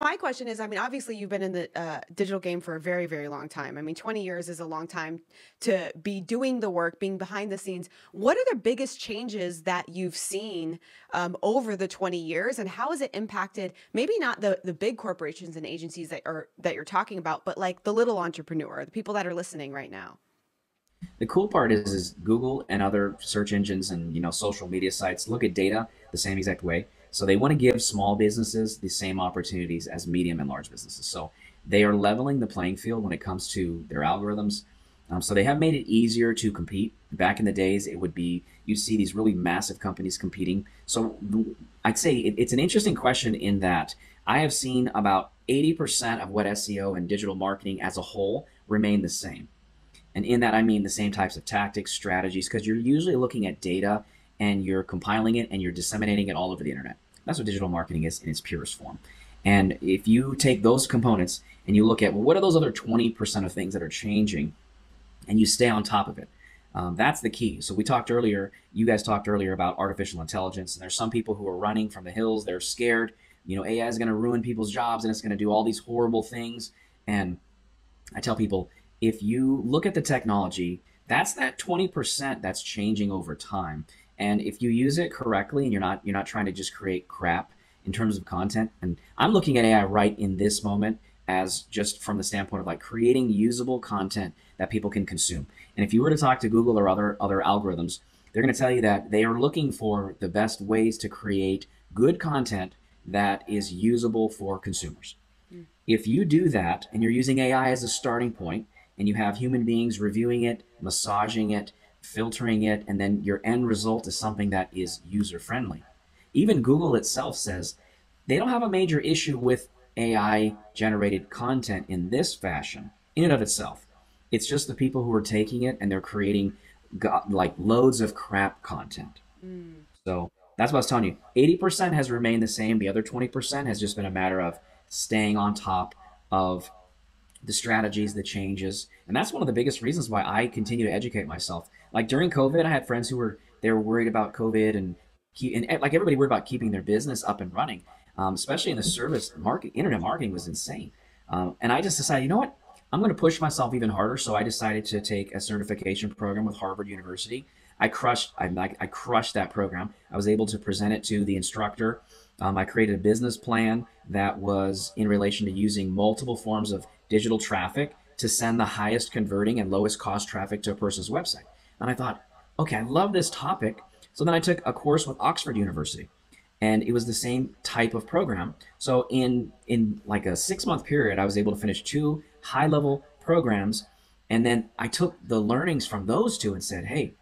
my question is, I mean, obviously you've been in the digital game for a very, very long time. I mean, 20 years is a long time to be doing the work, being behind the scenes. What are the biggest changes that you've seen over the 20 years, and how has it impacted maybe not the big corporations and agencies that you're talking about, but like the little entrepreneur, the people that are listening right now? The cool part is Google and other search engines and social media sites look at data the same exact way. So they want to give small businesses the same opportunities as medium and large businesses. So they are leveling the playing field when it comes to their algorithms. So they have made it easier to compete. Back in the days, it would be you'd see these really massive companies competing. So I'd say it's an interesting question in that I have seen about 80% of what SEO and digital marketing as a whole remain the same. And in that, I mean the same types of tactics, strategies, because you're usually looking at data and you're compiling it and you're disseminating it all over the internet. That's what digital marketing is in its purest form. And if you take those components and you look at, well, what are those other 20% of things that are changing, and you stay on top of it, that's the key. So we talked earlier, you guys talked earlier about artificial intelligence, and there's some people who are running from the hills. They're scared. AI is going to ruin people's jobs and it's going to do all these horrible things. And I tell people, if you look at the technology, that's that 20% that's changing over time. And if you use it correctly and you're not trying to just create crap in terms of content, and I'm looking at AI right in this moment as just from the standpoint of like creating usable content that people can consume. And if you were to talk to Google or other algorithms, they're going to tell you that they are looking for the best ways to create good content that is usable for consumers. If you do that and you're using AI as a starting point, and you have human beings reviewing it, massaging it, filtering it, and then your end result is something that is user-friendly. Even Google itself says they don't have a major issue with AI-generated content in this fashion, in and of itself. It's just the people who are taking it and they're creating like loads of crap content. So that's what I was telling you. 80% has remained the same. The other 20% has just been a matter of staying on top of the strategies, the changes. And that's one of the biggest reasons why I continue to educate myself. Like during COVID, I had friends who they were worried about COVID and like everybody worried about keeping their business up and running, especially in the service market. Internet marketing was insane. And I just decided, you know what? I'm going to push myself even harder. So I decided to take a certification program with Harvard University. I crushed that program. I was able to present it to the instructor. I created a business plan that was in relation to using multiple forms of digital traffic to send the highest converting and lowest cost traffic to a person's website. And I thought, okay, I love this topic. So then I took a course with Oxford University, and it was the same type of program. So in like a 6-month period, I was able to finish 2 high-level programs. And then I took the learnings from those 2 and said, hey,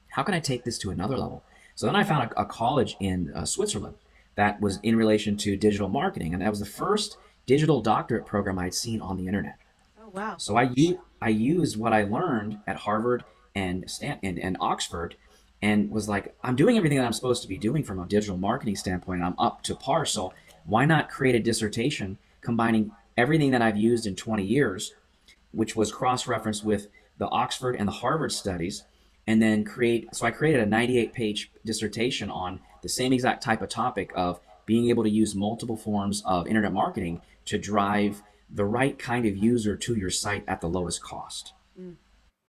how can I take this to another level? So then I found a college in Switzerland that was in relation to digital marketing. And that was the first digital doctorate program I'd seen on the internet. Oh, wow. So I used what I learned at Harvard and Oxford and was like, I'm doing everything that I'm supposed to be doing from a digital marketing standpoint. I'm up to par. So why not create a dissertation combining everything that I've used in 20 years, which was cross-referenced with the Oxford and the Harvard studies, and then so I created a 98-page dissertation on the same exact type of topic of being able to use multiple forms of internet marketing to drive the right kind of user to your site at the lowest cost.